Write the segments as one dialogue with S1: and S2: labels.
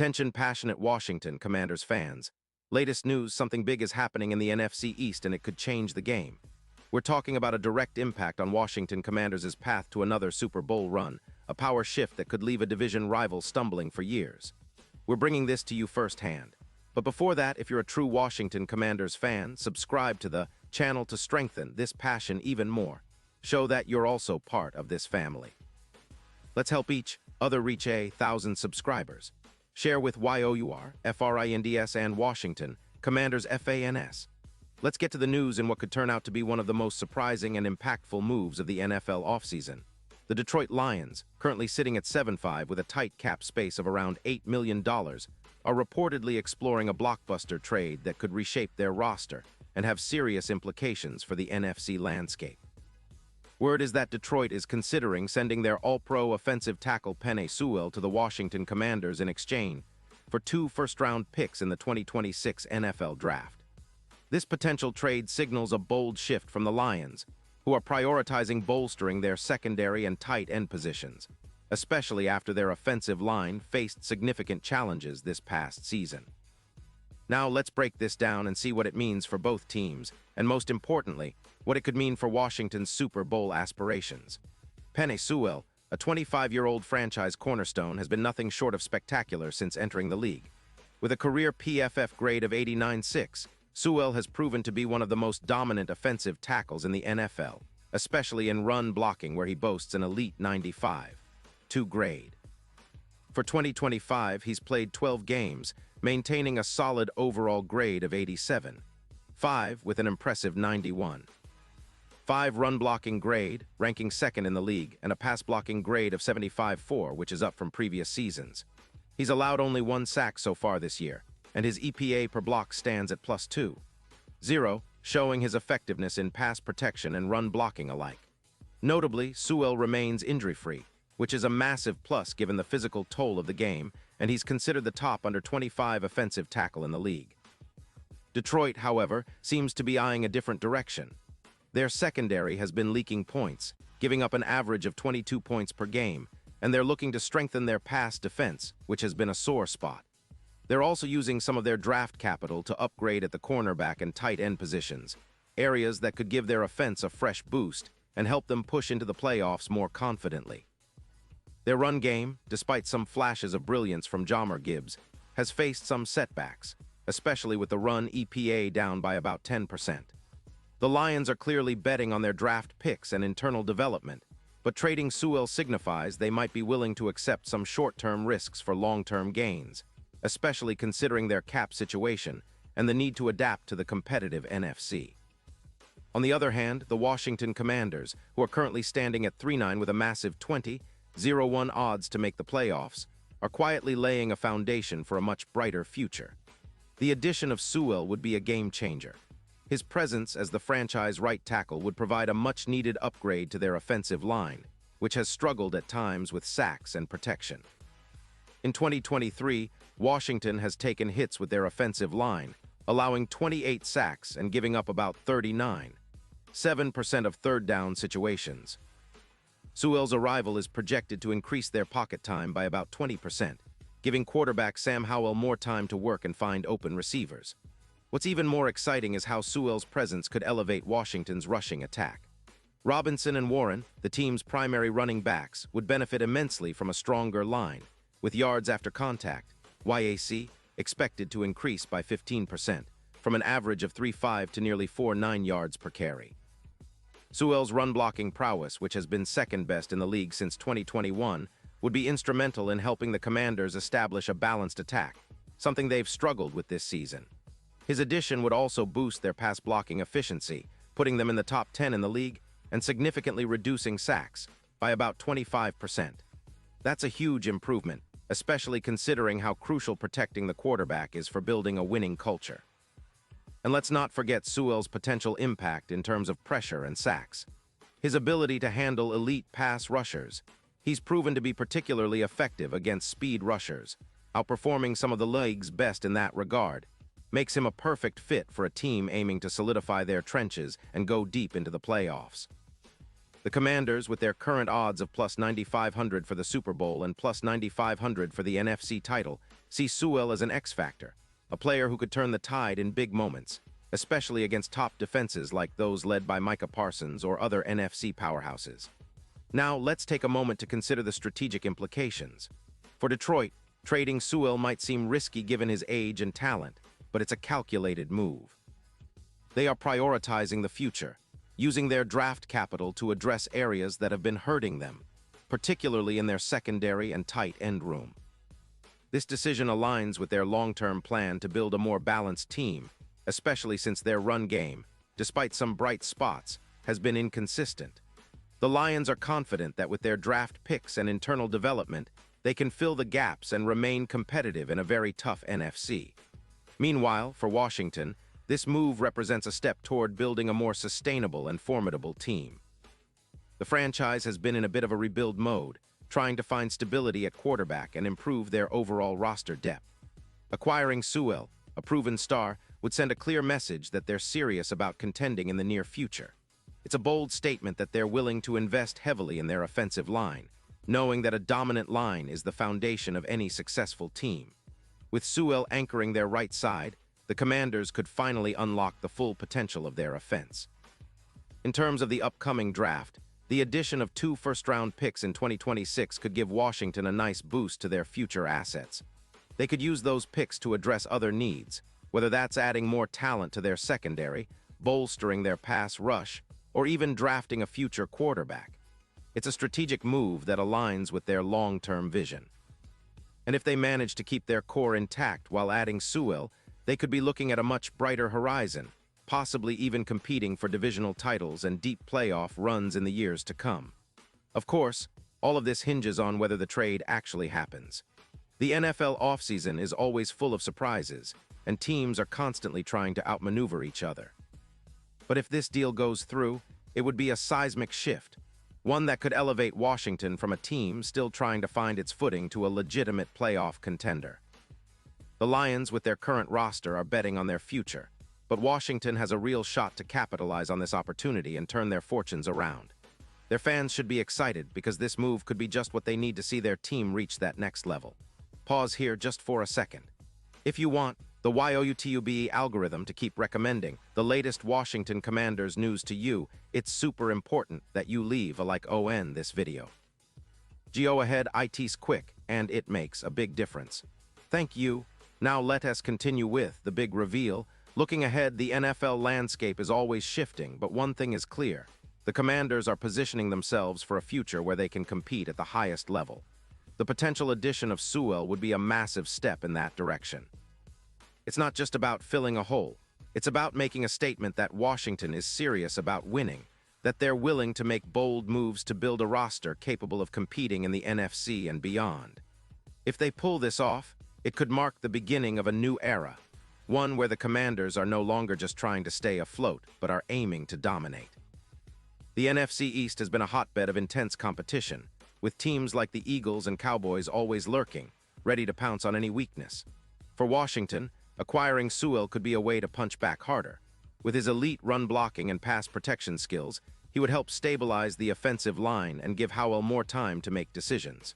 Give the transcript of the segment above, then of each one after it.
S1: Attention passionate Washington Commanders fans. Latest news, something big is happening in the NFC East and it could change the game. We're talking about a direct impact on Washington Commanders' path to another Super Bowl run, a power shift that could leave a division rival stumbling for years. We're bringing this to you firsthand. But before that, if you're a true Washington Commanders fan, subscribe to the channel to strengthen this passion even more. Show that you're also part of this family. Let's help each other reach 1,000 subscribers. Share with YOUR, FRINDS, and Washington Commanders FANS. Let's get to the news in what could turn out to be one of the most surprising and impactful moves of the NFL offseason. The Detroit Lions, currently sitting at 7-5 with a tight cap space of around $8 million, are reportedly exploring a blockbuster trade that could reshape their roster and have serious implications for the NFC landscape. Word is that Detroit is considering sending their all-pro offensive tackle Penei Sewell to the Washington Commanders in exchange for 2 first-round picks in the 2026 NFL Draft. This potential trade signals a bold shift from the Lions, who are prioritizing bolstering their secondary and tight end positions, especially after their offensive line faced significant challenges this past season. Now let's break this down and see what it means for both teams, and most importantly, what it could mean for Washington's Super Bowl aspirations. Penei Sewell, a 25-year-old franchise cornerstone, has been nothing short of spectacular since entering the league. With a career PFF grade of 89.6, Sewell has proven to be one of the most dominant offensive tackles in the NFL, especially in run blocking where he boasts an elite 95.2 grade. For 2025, he's played 12 games, maintaining a solid overall grade of 87.5 with an impressive 91.5 run-blocking grade, ranking second in the league, and a pass-blocking grade of 75.4, which is up from previous seasons. He's allowed only 1 sack so far this year, and his EPA per block stands at +2.0, showing his effectiveness in pass protection and run blocking alike. Notably, Sewell remains injury-free, which is a massive plus given the physical toll of the game, and he's considered the top under 25 offensive tackle in the league. Detroit, however, seems to be eyeing a different direction. Their secondary has been leaking points, giving up an average of 22 points per game, and they're looking to strengthen their pass defense, which has been a sore spot. They're also using some of their draft capital to upgrade at the cornerback and tight end positions, areas that could give their offense a fresh boost and help them push into the playoffs more confidently. Their run game, despite some flashes of brilliance from Jahmyr Gibbs, has faced some setbacks, especially with the run EPA down by about 10%. The Lions are clearly betting on their draft picks and internal development, but trading Sewell signifies they might be willing to accept some short-term risks for long-term gains, especially considering their cap situation and the need to adapt to the competitive NFC. On the other hand, the Washington Commanders, who are currently standing at 3-9 with a massive 20.01 odds to make the playoffs, are quietly laying a foundation for a much brighter future. The addition of Sewell would be a game-changer. His presence as the franchise right tackle would provide a much-needed upgrade to their offensive line, which has struggled at times with sacks and protection. In 2023, Washington has taken hits with their offensive line, allowing 28 sacks and giving up about 39.7% of third-down situations. Sewell's arrival is projected to increase their pocket time by about 20%, giving quarterback Sam Howell more time to work and find open receivers. What's even more exciting is how Sewell's presence could elevate Washington's rushing attack. Robinson and Warren, the team's primary running backs, would benefit immensely from a stronger line, with yards after contact, YAC, expected to increase by 15%, from an average of 3.5 to nearly 4.9 yards per carry. Sewell's run-blocking prowess, which has been second best in the league since 2021, would be instrumental in helping the Commanders establish a balanced attack, something they've struggled with this season. His addition would also boost their pass-blocking efficiency, putting them in the top 10 in the league and significantly reducing sacks by about 25%. That's a huge improvement, especially considering how crucial protecting the quarterback is for building a winning culture. And let's not forget Sewell's potential impact in terms of pressure and sacks. His ability to handle elite pass rushers. He's proven to be particularly effective against speed rushers, outperforming some of the league's best in that regard. Makes him a perfect fit for a team aiming to solidify their trenches and go deep into the playoffs. The Commanders, with their current odds of +9,500 for the Super Bowl and +9,500 for the NFC title, see Sewell as an X-factor, a player who could turn the tide in big moments, especially against top defenses like those led by Micah Parsons or other NFC powerhouses. Now, let's take a moment to consider the strategic implications. For Detroit, trading Sewell might seem risky given his age and talent, but it's a calculated move. They are prioritizing the future, using their draft capital to address areas that have been hurting them, particularly in their secondary and tight end room. This decision aligns with their long-term plan to build a more balanced team, especially since their run game, despite some bright spots, has been inconsistent. The Lions are confident that with their draft picks and internal development, they can fill the gaps and remain competitive in a very tough NFC. Meanwhile, for Washington, this move represents a step toward building a more sustainable and formidable team. The franchise has been in a bit of a rebuild mode, trying to find stability at quarterback and improve their overall roster depth. Acquiring Sewell, a proven star, would send a clear message that they're serious about contending in the near future. It's a bold statement that they're willing to invest heavily in their offensive line, knowing that a dominant line is the foundation of any successful team. With Sewell anchoring their right side, the Commanders could finally unlock the full potential of their offense. In terms of the upcoming draft, the addition of 2 first-round picks in 2026 could give Washington a nice boost to their future assets. They could use those picks to address other needs, whether that's adding more talent to their secondary, bolstering their pass rush, or even drafting a future quarterback. It's a strategic move that aligns with their long-term vision. And if they manage to keep their core intact while adding Sewell, they could be looking at a much brighter horizon, possibly even competing for divisional titles and deep playoff runs in the years to come. Of course, all of this hinges on whether the trade actually happens. The NFL offseason is always full of surprises, and teams are constantly trying to outmaneuver each other. But if this deal goes through, it would be a seismic shift, one that could elevate Washington from a team still trying to find its footing to a legitimate playoff contender. The Lions, with their current roster, are betting on their future, but Washington has a real shot to capitalize on this opportunity and turn their fortunes around. Their fans should be excited because this move could be just what they need to see their team reach that next level. Pause here just for a second. If you want the YouTube algorithm to keep recommending the latest Washington Commanders news to you, it's super important that you leave a like on this video. Go ahead, it's quick, and it makes a big difference. Thank you. Now let us continue with the big reveal. Looking ahead, the NFL landscape is always shifting, but one thing is clear. The Commanders are positioning themselves for a future where they can compete at the highest level. The potential addition of Sewell would be a massive step in that direction. It's not just about filling a hole. It's about making a statement that Washington is serious about winning, that they're willing to make bold moves to build a roster capable of competing in the NFC and beyond. If they pull this off, it could mark the beginning of a new era, one where the Commanders are no longer just trying to stay afloat, but are aiming to dominate. The NFC East has been a hotbed of intense competition, with teams like the Eagles and Cowboys always lurking, ready to pounce on any weakness. For Washington, acquiring Sewell could be a way to punch back harder. With his elite run blocking and pass protection skills, he would help stabilize the offensive line and give Howell more time to make decisions.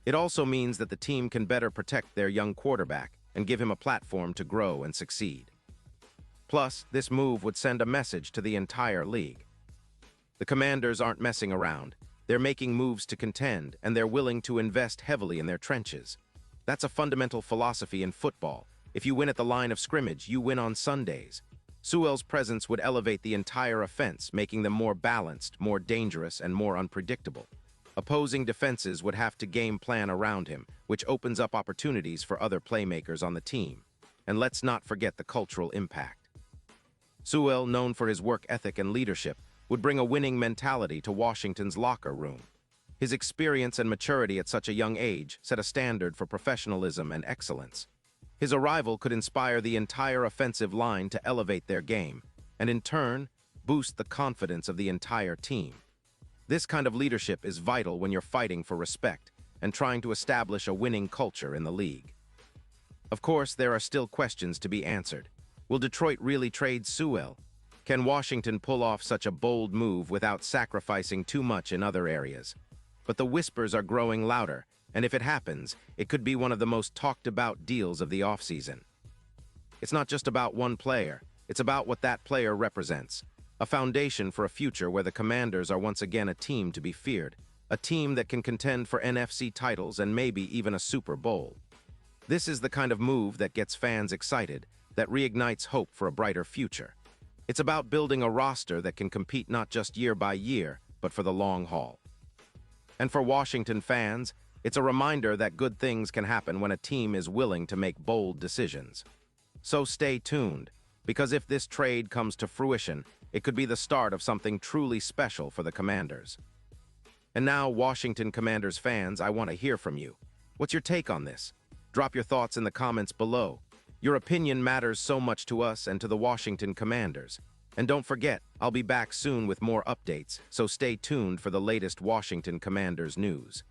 S1: It also means that the team can better protect their young quarterback and give him a platform to grow and succeed. Plus, this move would send a message to the entire league. The Commanders aren't messing around. They're making moves to contend, and they're willing to invest heavily in their trenches. That's a fundamental philosophy in football. If you win at the line of scrimmage, you win on Sundays. Sewell's presence would elevate the entire offense, making them more balanced, more dangerous, and more unpredictable. Opposing defenses would have to game plan around him, which opens up opportunities for other playmakers on the team. And let's not forget the cultural impact. Sewell, known for his work ethic and leadership, would bring a winning mentality to Washington's locker room. His experience and maturity at such a young age set a standard for professionalism and excellence. His arrival could inspire the entire offensive line to elevate their game, and in turn, boost the confidence of the entire team. This kind of leadership is vital when you're fighting for respect and trying to establish a winning culture in the league. Of course, there are still questions to be answered. Will Detroit really trade Sewell? Can Washington pull off such a bold move without sacrificing too much in other areas? But the whispers are growing louder, And if it happens, it could be one of the most talked about deals of the offseason. It's not just about one player, it's about what that player represents. A foundation for a future where the Commanders are once again a team to be feared. A team that can contend for NFC titles and maybe even a Super Bowl. This is the kind of move that gets fans excited, that reignites hope for a brighter future. It's about building a roster that can compete not just year by year, but for the long haul. And for Washington fans, it's a reminder that good things can happen when a team is willing to make bold decisions. So stay tuned, because if this trade comes to fruition, it could be the start of something truly special for the Commanders. And now, Washington Commanders fans, I want to hear from you. What's your take on this? Drop your thoughts in the comments below. Your opinion matters so much to us and to the Washington Commanders. And don't forget, I'll be back soon with more updates, so stay tuned for the latest Washington Commanders news.